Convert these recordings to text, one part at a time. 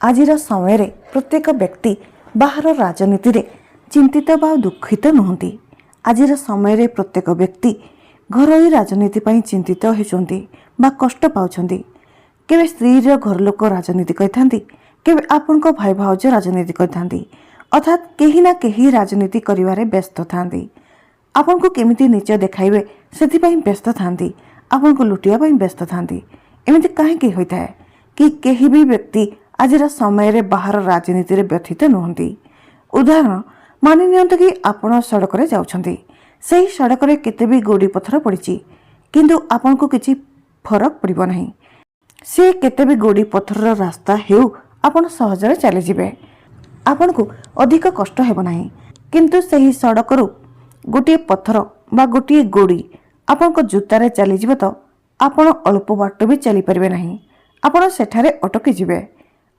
आजिर समय रे प्रत्येक व्यक्ति बाहर राजनीति रे चिंतित बा दुखित नुहंती। आजिर समय रे प्रत्येक व्यक्ति घरोई राजनीति पई चिंतित होउछंती बा कष्ट पाउछंती। केबे स्त्री रो घर लोक राजनीति करिथांती, केबे आपनको भाई भाउज राजनीति करिथांती, अर्थात केही ना केही राजनीति करिवारे व्यस्त थांती। आपनको केमिति नीच देखाइबे सेथि पई व्यस्त थांती, आपनको लुटिया पई व्यस्त थांती। एमिति काहेकि होइथाय कि केही भी व्यक्ति आजिर समय रे बाहर राजनीति रे व्यथित नुहंती। उदाहरण मानि नियंतु कि आपण सड़क रे जाउछंती, सेही सड़क रे केते भी गोडी पत्थर पड़िछि, किंतु आपनको किछि फरक पड़िबो नाही। से केते भी गोडी पत्थर रो रास्ता हेउ आपण सहजरे चली जिवे, आपनको अधिक कष्ट हेबो नाही। किंतु सेही सड़क रु गोटे पत्थर बा गोटे गोडी आपनको जूतारे चली जिवे तो आपण अल्प बाट भी चली परिबे नाही, आपण सेठारे अटकी जिवे।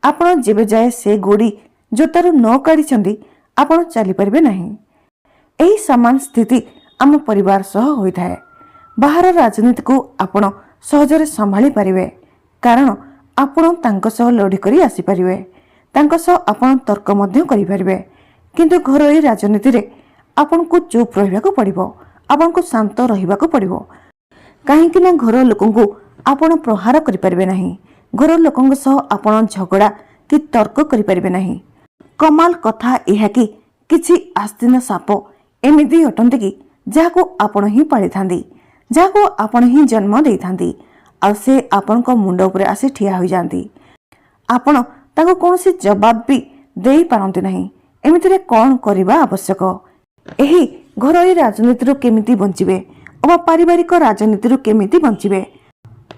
आपण जेबे जाए से गोडी जोतारू न काढ़ी आपण चली परिबे नहीं। एही समान स्थिति आम परिवार सह होइथाय। बाहर राजनीति को आपण सहजरे संभाली परिबे, कारण आपण तांको सह लड़ी करी आसी परिबे, तांको सह आपण तर्क मध्य करि परिबे। किंतु घरोई राजनीति रे आपण को चुप रहिबा को पड़िबो, आपण को शांत रहिबा को पड़िबो। काहे कि ना घर लोकन को आपण प्रहार करि परिबे नहीं, घर लोकन सह आपण झगड़ा कि तर्क करि परिबे नहीं। कमाल कथा यह कि किछि आस्तीन साप एमिति अटंती कि जाको आपण ही पाଳି थांदी, जाको आपण ही जन्म देई थांदी, आ से आपण को मुंड ऊपर आसी ठिया होई जांती। आपण ताको कोनोसी जवाब भी देई पारंती नहीं। एमिति रे कोन करिबा आवश्यक? एही घरोई राजनीति रो केमिति बंचिबे, अबा पारिवारिक राजनीति रो केमिति बंचिबे,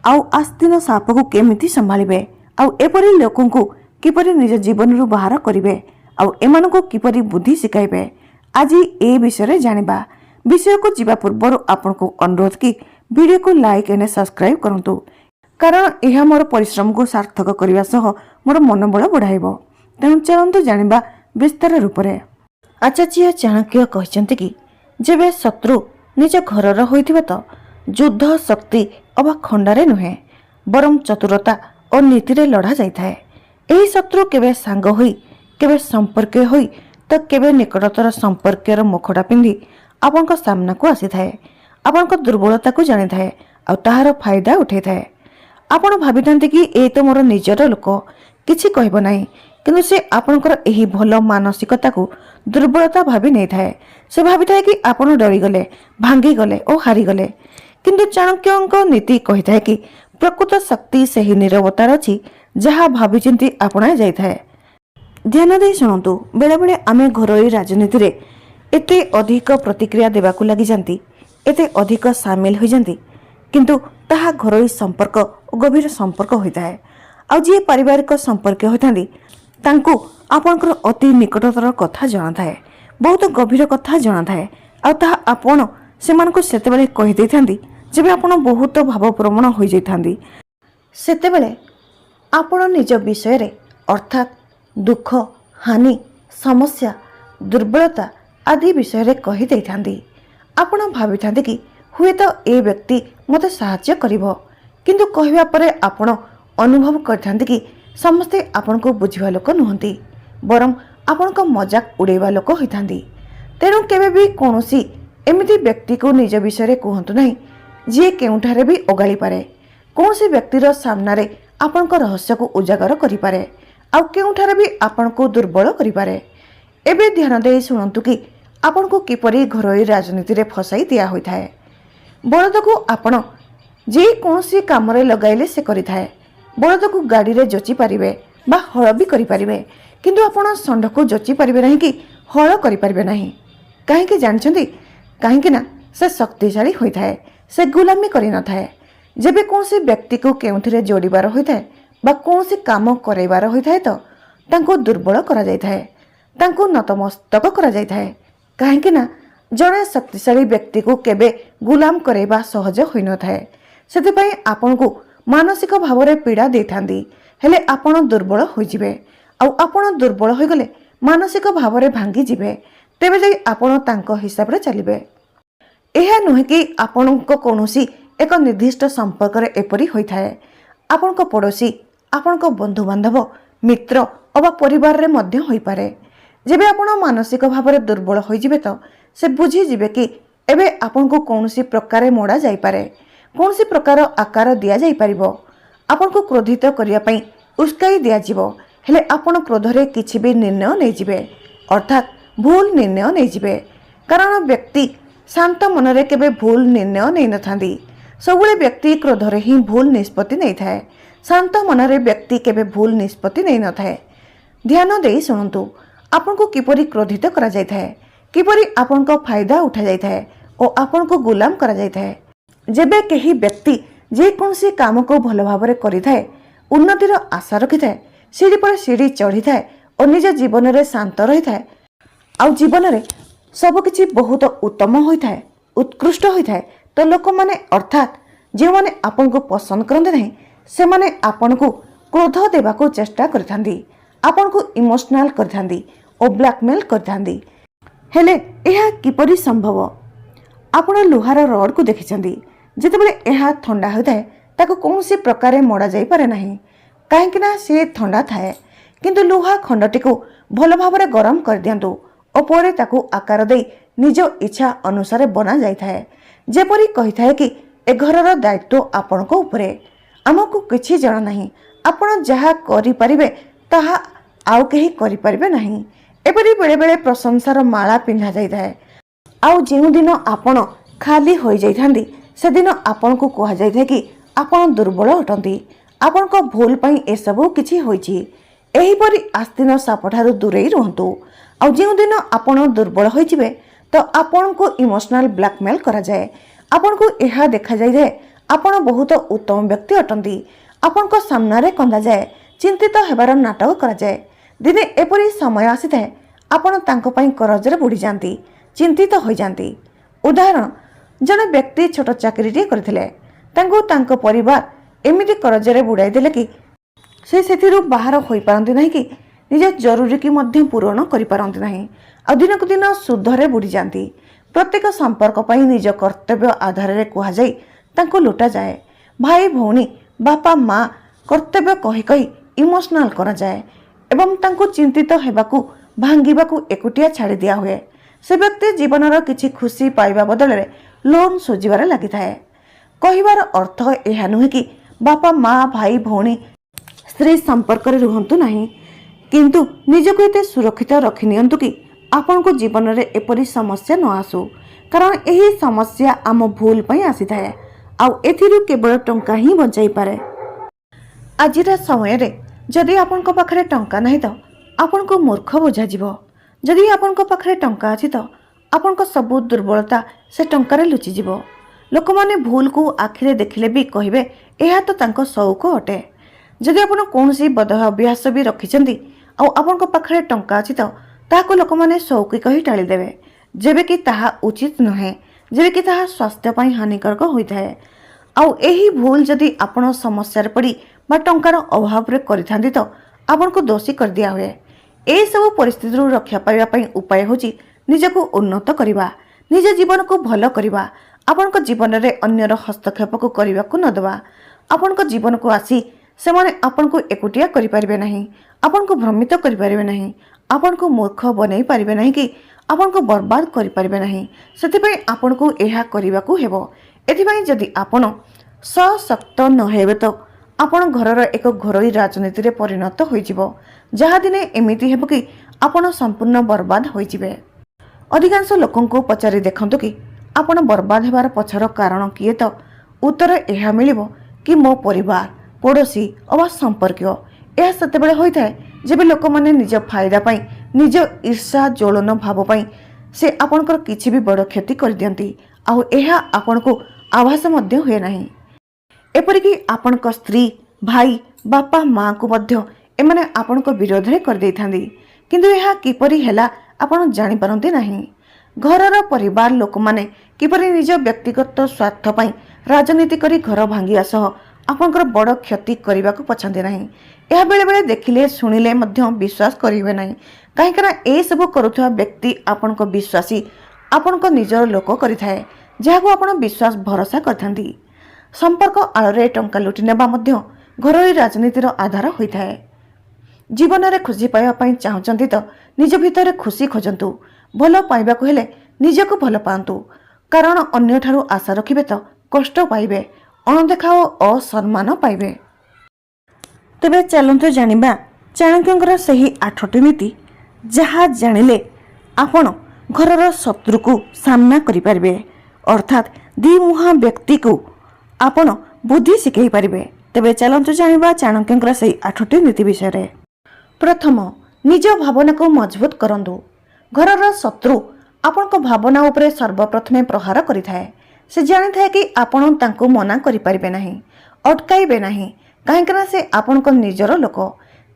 आउ आस्तीन साप को केमिति संभालिबे, आउ एपरि लोकन को किपरि निज जीवन रु बाहर करिवे, आउ एमानको किपरि बुद्धि सिखाइबे, आज ए विषय जानिबा। विषय को जीवा पूर्व आपनको अनुरोध कि वीडियो को लाइक एंड सब्सक्राइब करंतु, कारण यह मोर परिश्रम को सार्थक करने सह मोर मनोबल बढ़ाइबो। तेणु चलंतु जानिबा विस्तार रूप रे। आचार्य चाणक्य कहते कि जेबे शत्रु निज घरर होइथिबे तो युद्ध शक्ति अबा खंडारे नुहे, बरम चतुरता और नीति रे लड़ा जाइथाय। एही शत्रु केबे सांग होई, केबे संपर्क होई, तो केबे निकटतर संपर्कर मुखड़ा पिंधि आपनका सामना को आसी थाए, आपनका दुर्बलता को जानि थाए, आ ताहार फायदा उठे थाए। आपण भाबिथांती कि ए तो मोर निजर लोक, किछि कहबो नाही, किंतु से आपनकर एही भल मानसिकता को दुर्बलता भाबी नै थाए। से भाबी थाए कि आपण डरी गले, भांगी गले और हारी गले। किंतु चाणक्यंक नीति कहि थाए कि प्रकृत शक्ति सेही निरवतार अछि जहा भाबी चिंती आपणा जाय थाए। ध्यान दे शुणु, बेले बेले आमे घरोई राजनीति रे एते अधिक प्रतिक्रिया देवा को लगी जांती, एते अधिक सामिल हो जांती, किंतु ताहा घरोई संपर्क और गभीर संपर्क होइताए। आ जे पारिवारिक संपर्क होइतांती तांको आपनकर अति निकटतर कथा जଣା थाए, बहुत गभीर कथा जଣା थाए, आ ताहा आपण सेमानको सेतेबेले कहि दैथांती जेबे आपण बहुत भावप्रवण होई जाइथांती। सेतेबेले आपण निज विषय रे अर्थात दुख, हानि, समस्या, दुर्बलता आदि विषय रे कहि दैथांती। आपण भाबिथांती कि हुए तो ए व्यक्ति मते सहायता करिवो, किंतु कहबा परे आपण अनुभव करथांती कि समस्ते आपण को बुझिवा लोक नुहंती, बरम आपण को मजाक उड़ेवा लोक होइथांती। तेणु केबे भी कोनोसी एमिति व्यक्ति को निज विषय रे कहंतु नाही जे केउठारे भी ओगाली पारे, कोनोसी व्यक्तिर सामना रे आपण को रहस्य को उजागर करि पारे, आउ केउठारे भी आपण को दुर्बल करि पारे। एबे ध्यान दे शुणंतु कि आपण को किपरि घरोई राजनीति रे फसाई दिया होइथाय। बलद को आपण जे कोनोसी काम रे लगाइले से करिथाय। बलद को गाड़ी रे जोची पारिबे बा हळ भी करि पारिबे, किंतु आपण षंढ को जोची पारिबे नाही कि हळ करि पारिबे नाही। काहे कि जानछंती, काहे कि ना से शक्तिशाली होइथाय, से गुलामी करि न थाए। जेबे कोनोसी व्यक्ति को केउथिरे जोड़ीबार होइथाय बा कोनोसी काम करैबार होइथाय तो तांको दुर्बल करा जाइथाय, तांको नतमस्तक करा जाइथाय। काहे कि ना जणे शक्तिशाली व्यक्ति को केबे गुलाम करैबा सहज होई न थाए। सेतिपई आपण को मानसिक भाव रे पीड़ा देथांदी, हेले आपण दुर्बल होई जिवे, आ आपण दुर्बल होई गले मानसिक भाव रे भांगी जिवे, तेबे जाई आपण तांको हिसाब रे चलिबे। एहा नुहे कि आपण को कोनोसी एक निर्दिष्ट संपर्क रे एपरि होई थाए। आपण को पड़ोसी, आपण को बंधु बांधव मित्र अबा परिवार मध्य होई पारे। जेबे आपण मानसिक भाव में दुर्बल होइजिबे तो से बुझीजिबे कि एबे आपन को कौनसी प्रकार मोड़ा जाई पारे, कौनसी प्रकार आकार दिया जाई परिबो। आपन को क्रोधित करिया पई उस्काई दिया जिवो, हेले आपण क्रोधरे किछि भी निर्णय नै जिबे, अर्थात भूल निर्णय नै जिबे। कारण व्यक्ति शांत मनरे केबे भूल निर्णय नै नथांदी। सबुले व्यक्ति क्रोधरे ही भूल निष्पत्ति नै थाए। शांत मनरे व्यक्ति केबे भूल निष्पत्ति नै नथाए। ध्यान देई सुनंतु, आपन को किपरि क्रोधित करा जाय थाए, किपरि आपन को फायदा उठा जाय थाए और आपन को गुलाम करा जाय थाए। जेबे केही व्यक्ति जे कोनसी काम को भल भाबरे करि थाए, उन्नतिर आशा रखि थाए, सीढ़ी पर सीढ़ी चढ़ी थाए और निज जीवन रे शांत रही थाए, आउ जीवन रे सब किछि बहुत उत्तम होई थाए, उत्कृष्ट होई थाए, तो लोक माने अर्थात जे माने आपन को पसंद करते नहीं से माने आपन को क्रोध देवा को चेष्टा करथांदी, आपन को इमोशनल करथांदी और ब्लैकमेल करथांदी। हेले यह किपरि संभव? आपण लुहार रड को देखिछंदी, जेतेबेले यह ठंडा होइताए ताको कोनसी प्रकारे मोड़ा जाई पारे नाही, काहेकि ना से ठंडा थाए। किंतु लुहा खंडटी को भल भाबरे गरम कर दियंतु और परे ताको आकार देई निज इच्छा अनुसार बना जाई थाए। जेपरि कहि थाए कि ए घरर दायित्व आपनको उपरे, आमको किछि जଣା नाही, आपण जहा करि परिबे ताहा आउ केही करि परिबे नाही। एपरि बेले बेले प्रशंसार माला पिंधा जाई थाए। आउ जेउ दिन आपण खाली होई जाई थांदी से दिन आपण को कहा जाई थाए कि आपण दुर्बल अटंती, आपण को भूल पई ए सब किछि होईछि। एही परि आस्तीन सापठारु दूरेई रहंतु। आउ जेउ दिन आपण दुर्बल होईजिबे तो आपण को इमोशनल ब्लैकमेल करा जाए। आपण को एहा देखा जाई जे आपण बहुत उत्तम व्यक्ति अटंती, आपण को सामने रे कंदा जाए, चिंतित हेबार नाटक करा जाए। दिने एपरि समय आसी थाए आपण तांको पई करजरे बुडी जांती, चिंतित होई जांती। उदाहरण, जने व्यक्ति छोट चाकरीटे करथिले, तांको तांको परिवार एमिति करजरे बुडाई देले कि से सेथिरु बाहर होई पारंती नाही कि निज जरूरी की मध्य पूरण करि पारंती नाही। आ दिनकु दिन सुधरे बुडी जांती। प्रत्येक संपर्क पई निज कर्तव्य आधार रे कुहा जाई तांको लुटा जाए। भाई भौणी बापा माँ कर्तव्य कही कही इमोशनल करा जाए एवं तांको चिंतित हेबाकू भांगिबाकू एकुटिया छाड़ी दिया हुए। से व्यक्ति जीवनर किछि खुशी पाइबा बदल रे लोन सुझिबार लागि थाए। कहिबार अर्थ एहा नुहे कि बापा माँ भाई भौणी स्त्री संपर्क रे रुहंतु नाही, किंतु निजको एते सुरक्षित रखि नियंतु कि आपण को जीवन रे एपरि समस्या न आसु। कारण एही समस्या आम भूल पई आसी थाए, आउ एथिरु केवल टंका ही बचाई पारे। आजिरा समय रे जदि आपण को पाखरे टंका नाही तो आपण को मूर्ख बुझा जिवो। जदि आपण को पाखरे टंका अछि तो आपण को सब दुर्बलता से टंका रे लुचि जिवो। लोक माने भूल को आखिरे देखिले भी कहिबे एहा तो तांको शौक अटे। जदि आपण कोनसी बद अभ्यास भी रखिछंती आ आपण को पाखरे टंका अछि तो ताको लोक माने शौकी कहि टाळी देबे, जेबे कि ताहा उचित नहे, जेबे कि ताहा स्वास्थ्य पई हानिकारक होइथाए। आउ एही भूल जदि आपण समस्या रे पड़ी बा टंकार अभाव रे करिथांती तो आपण को दोषी कर दिया हुए। ए सब परिस्थिति रु रक्षा पाइबा पई उपाय होची निजको उन्नत करिबा, निज जीवन को भलो करिबा, आपण को जीवन रे अन्यर हस्तक्षेप को करिबा को न दबा। आपण को जीवन को आसी से माने आपण को एकुटिया करि परिबे नाही, आपण को भ्रमित करि परिबे नाही, आपण को मूर्ख बनै परिबे नाही कि आपण को बर्बाद करि परिबे नाही। सेति पई आपण को एहा करिबा को हेबो। एथि पई जदि आपण सशक्त न हेबे तो आपण घरर एक घरोई राजनीति रे परिणत होइजिवो, जहा दिने एमिति हेबो कि आपण संपूर्ण बर्बाद होइजिबे। अधिकांश लोकन को पचारि देखंतु कि आपण बर्बाद हेबार पछर कारण किए तो उत्तर एहा मिलिबो कि मो परिवार पड़ोशी अवा संपर्कीय। यह सेतेबेले होइथाए जेबे लोक माने निज फायदा पई, निज ईर्षा ज्वलन भाव पई से आपणकर किछि भी बड़ क्षति कर दियंती, आउ एहा आपण को आभास मध्य हुए नाही। एपरिकी आपणक स्त्री भाई बापा माँ को मध्य एमाने आपणक विरोध रे कर देइथांदी, किंतु एहा किपरि हेला आपण जानि पारंती नाही। घरर परिवार लोक माने किपरि निज व्यक्तिगत स्वार्थ पई राजनीति करी घर भांगिया सह आपणकर बड़ क्षति करने को पछाते नहीं। यह बेले बेले देखिले शुणिले मध्य विश्वास करेंगे नहीं, कहीं ए सब करुवा व्यक्ति आपण को विश्वासी आपण को निजर लोक करिथाए, जहाको आपण विश्वास भरोसा करथांती। संपर्क आड़े टंका लुटि नेबा मध्य घरोई राजनीतिर आधार होइथाए। जीवन में खुशी पाइबा चाहूँगी तो निज भितर खुशी खोजतु। भल पाइबा हेले निजक भल पातु, कारण अन्य ठारू आशा रखिबे तो कष्ट पाइबे, अणदेखा और असम्मान पाइबे। तेबे चलतु जानिबा चाणक्यंकर सही 8टी नीति, जहा जानिले आपण घरर शत्रु को सामना करिपारिबे, अर्थात दिमुहा व्यक्ति को आपण बुद्धि शिखई पारिबे। तेबे चलतु जानिबा चाणक्यंकर सही 8टी नीति विषय। प्रथम, निज भावना को मजबूत करंतु। घरर शत्रु आपण को भावना उपरे सर्वप्रथमे प्रहार करिथाए। से जानि थाए कि आपण तांको मना करि परिबे नाही, अटकाइबे नाही, काहेकि ना से आपण को निजर लोक।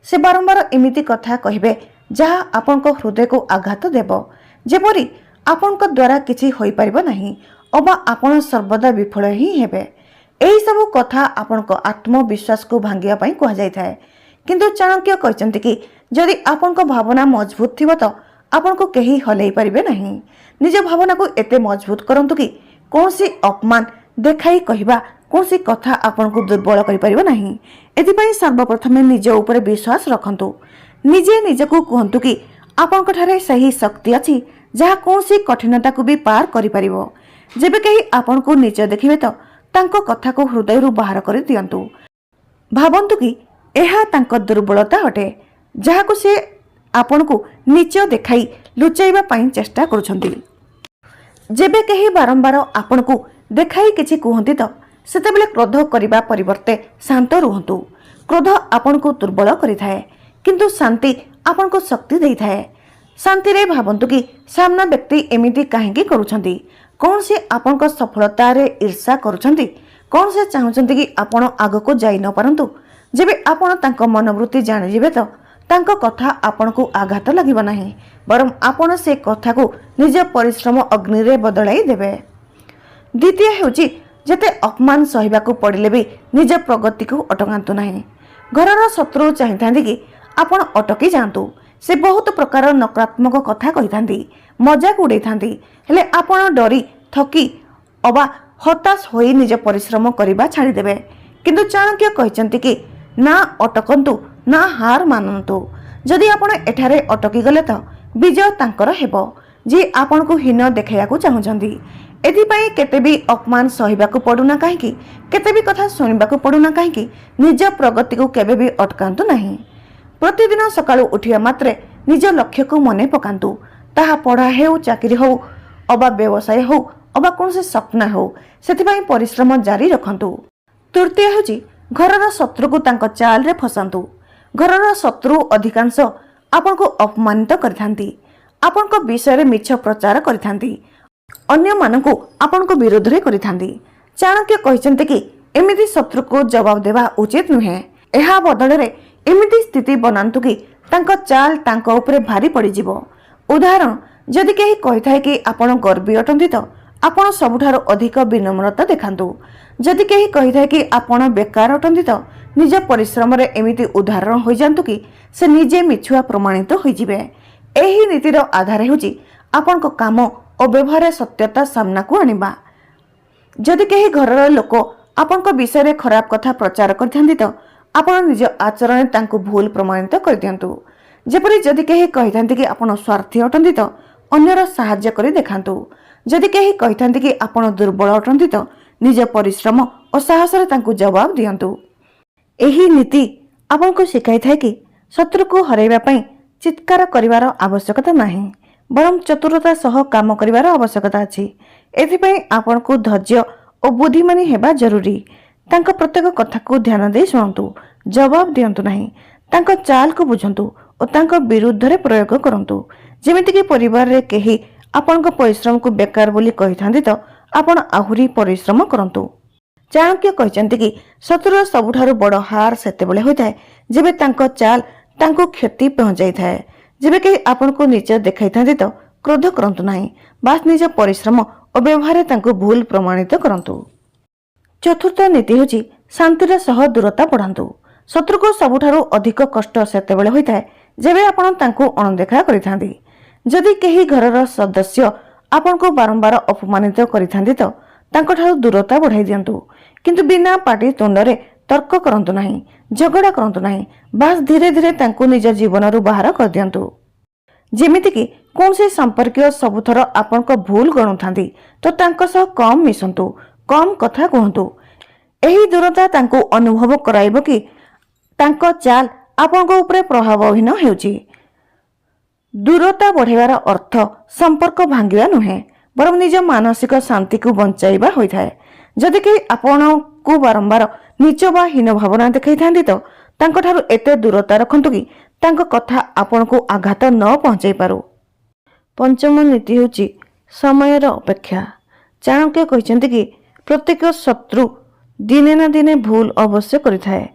से बारंबार एमिति कथा कहिबे जहा आपण को हृदय को आघात देबो, जेपरि आपण को द्वारा किछि होई परिबो नाही, अबा आपण सर्वदा विफल ही हेबे। एही सब कथा आपण को आत्मविश्वास को भांगिया पई कहा जाय थाए। किंतु चाणक्य कहते कि जदि आपण को भावना मजबूत थिबो तो आपण को केही हलै परिबे नाही। निज भावना को एते मजबूत करंतु कि कोनसी अपमान देखाई कहिबा कोनसी कथा आपण को दुर्बल करि परिबो नाही। एथिपई सर्वप्रथमे निज ऊपर विश्वास रखंतु। निजे निजको कहंतु कि आपण को ठारे सही शक्ति अछि जहा कोनसी कठिनता को भी पार करि परिबो। जेबे केही आपण को निज देखिबे तो तांको कथा को हृदय रु बाहर करि दियंतु। भाबंतु कि एहा तांको दुर्बलता अटे, जहा को से आपण को नीच देखाई लुचाइबा पई चेष्टा करूछंती। जेबे केही बारंबार आपण को देखाई किछि कहंती तो सेतेबेले क्रोध करिबा परिवर्ते शांत रुहंतु। क्रोध आपण को दुर्बल करिथाए, किंतु शांति आपण को शक्ति देइथाए। शांति रे भाबंतु कि सामना व्यक्ति एमिति काहेकि करूछंती, कौन से आपण को सफलता रे ईर्षा करूछंती, कौन से चाहुछंती कि आपण आगो को जाई न परंतु। जेबे आपण तांको मनोवृत्ति जानि जिवे तो तांको कथा आपण को आघात लागिबो नाही, बरम आपण से कथा को निज परिश्रम अग्नि रे बदलाई देबे। द्वितीय हेउची जते अपमान सहिबा को पड़िले भी निज प्रगति को अटकांतु नाही। घरर शत्रु चाहिथांती कि आपण अटकी जांतु। से बहुत प्रकार नकारात्मक कथा कहिथांती, मजाक उड़ैथांती, हेले आपण डरी थकी अबा हताश होई निज परिश्रम करिबा छाड़ी देबे। किंतु चाणक्य कहचंती कि ना अटकंतु ना हार मानंतु। जदि आपण एठारे अटकी गले तो विजय तांकर हेबो, जे आपण को हीन देखाइया को चाहुचंती। एथिपई केते भी अपमान सहिबा को पडुना काहेकि, केते भी कथा सुनिबा को पडुना काहेकि, निज प्रगति को केबे भी अटकांतु नाही। प्रतिदिन सकाळु उठिया मात्रे निज लक्ष्य को मने पकांतु। ताहा पढ़ा हेउ, चाकरी हो, अबा व्यवसाय हो, अबा कौन से सपना हो, सेथिपई परिश्रम जारी रखंतु। तृतीय हेउची घरर शत्रु को तांको चाल रे फसांतु। घरर शत्रु अधिकांश आपण को अपमानित करथांती, आपण को विषय रे मिछ प्रचार करथांती, अन्य मानकु आपण को विरोध रे करथांती। चाणक्य कहचंते कि एमिति शत्रु को जवाब देवा उचित नुहे। एहा बदल रे एमिति स्थिति बनांतु कि तांको चाल तांको ऊपर भारी पड़ी जिवो। उदाहरण, जदि केही कहिथाय कि आपण गर्वी अटंती तो आपण सबुठारो अधिक विनम्रता देखांतु। जदि केही कहिथाय कि आपण बेकार अटंती तो निज परिश्रम रे एमिति उदाहरण होई जांतु कि से निजे मिछुआ प्रमाणित होई जिवे। एही नीतिर आधार हेउची आपण को काम और व्यवहार सत्यता सामना को आनिबा। जदि केही घरर लोक आपण को विषय रे खराब कथा प्रचार करथांती तो आपण निज आचरण तांको भूल प्रमाणित कर दियंतु। जेपरि जदि केही कहिथांती कि आपण स्वार्थी अटंती तो अन्यर सहाय्य करि देखांतु। जदि केही कहिथांती कि आपण दुर्बल अटंती तो निज परिश्रम और साहस रे तांको जवाब दियंतु। एही नीति आपण को शिखाई थाए कि शत्रु को हराइबा पई चित्कार करिवार आवश्यकता नाही, बरम चतुरता सह काम करिवार आवश्यकता अछि। एथिपई आपण को धैर्य और बुद्धिमानी हेबा जरूरी। तांको प्रत्येक कथा को ध्यान दे सुनंतु, जवाब दियंतु नाही। तांको चाल को बुझंतु और तांको विरुद्ध रे प्रयोग करंतु। जेमिति कि परिवार रे केही आपण को परिश्रम को बेकार बोली कहिथांती तो आपण आहुरी परिश्रम करंतु। चाणक्य कहचंती कि शत्रुर सबुठारु बड़ हार सेतेबेले होइथाय जेबे तांको चाल तांको क्षति पहुंचाई थाए। जेबे केही आपण को नीच देखाइथांती तो क्रोध करंतु नाही, बास निज परिश्रम और व्यवहार तांको भूल प्रमाणित करंतु। चतुर्थ नीति हेउची शांतिर सह दूरता बढ़ांतु। शत्रु को सबुठारु अधिक कष्ट सेतेबेले होइथाय जेबे आपण तांको अणदेखा करिथांती। जदि केही घरर सदस्य आपण को बारंबार अपमानित करिथांती तो तांको ठारु दूरता बढ़ाई दियंतु, किंतु बिना पाटी तुंडरे तर्क करंतु नहीं, झगड़ा करंतु नहीं, बास धीरे धीरे तांको निज जीवनरू बाहर कर दियंतु। जेमिति कि कौन से संपर्कीय सबुथर आपनक भूल गणुथांती तो तांको सह कम मिसंतु, कम कथा कहंतु। एही दूरता तांको अनुभव कराइबो कि तांको चाल आपनक उपरे प्रभावहीन हेउची। दूरता बढ़ेबार अर्थ संपर्क भांगिबा नुहे, बरं निज मानसिक शांति को बंचाइबा होइथाए। जदि केही आपनकु बारंबार नीच बा हीन भावना देखै थांती तो तांको ठारू एते दूरता रखंतु कि तांको कथा आपनकु आघात न पहुंचाई पारू। पंचम नीति हेउची समयर अपेक्षा। चाणक्य कहिसेंति कि प्रत्येक शत्रु दिने ना दिने भूल अवश्य करिथाए।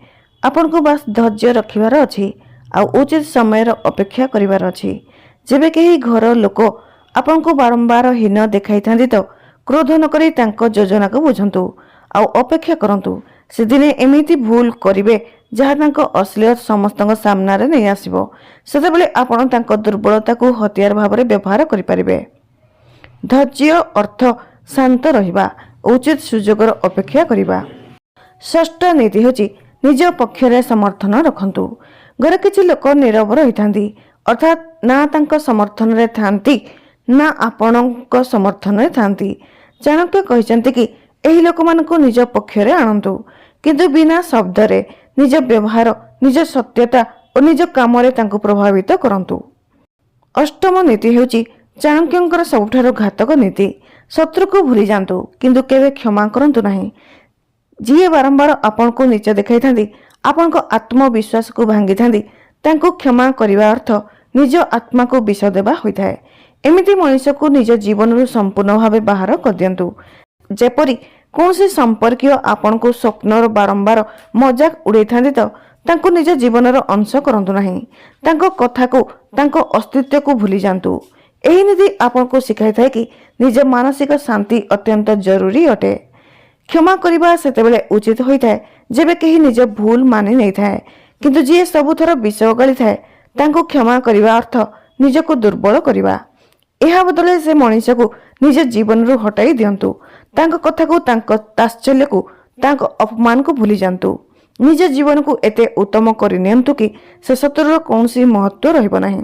आपनकु बास धैर्य रखिबार अछि आ उचित समयर अपेक्षा करिबार अछि। जेबे केही घर लोक आपनकु बारंबार हीन देखाई थांती तो क्रोध न करी तांको योजना को बुझंतु आ अपेक्षा करंतु। से दिने एमिति भूल करिवे जहा तांको असलियत समस्तଙ୍କ सामनारे नै आसीबो। सेतेबेले आपण तांको दुर्बलता को हथियार भाबरे व्यवहार करि परिबे। धैर्य अर्थ शांत रहिबा, उचित सुजोगर अपेक्षा करिबा। षष्ठ नीति होची निज पक्षरे समर्थन रखंतु। घरे किछि लोक नीरव रहिथांती, अर्थात ना तांको समर्थन रे थांती ना आपणक समर्थन रे थांती। चाणक्य कहिसंती कि एही लोकमानकु निज पक्षरे आणंतु, किंतु बिना शब्दरे निज व्यवहार, निज सत्यता और निज कामरे तांको प्रभावित करंतु। अष्टम नीति हेउची चाणक्यंकर सबुठारो घातक नीति। शत्रु को भूली जांतु किंतु केवे क्षमा करंतु नाही। जिए बारंबार आपनको नीच देखाई थांती, आपनको आत्मविश्वास को भांगी थांती, तांको क्षमा करिवा अर्थ निज आत्मा को विष देबा होइथाए। एमिति मनुष्य को निज जीवन संपूर्ण भावे बाहर कर दियंतु। जेपरि कौनसी संपर्कीय आपनको स्वप्नर बारंबार मजाक उड़ाई थांती तो तांको निज जीवनर अंश करंतु नाही। तांको कथा को, तांको अस्तित्व को भूली जांतु। एही नीति आपनको शिखाई थाए कि निज मानसिक शांति अत्यंत जरूरी अटे। क्षमा करिबा सेतेबेले उचित होइथाए जेबे केही निज भूल मानि नै थाए, किंतु जे सबुथर विष गली थाए तांको क्षमा करिबा अर्थ निजको दुर्बल करिबा। एहा बदले से मनुष्य को निज जीवन रू हटाई दियंतु। तांको कथा को, तांको ताश्चल्य को, तांको अपमान को भूली जांतु। निज जीवन को एते उत्तम करि नियंतु कि से शत्रुर कौनसी महत्व रहिबो नाही।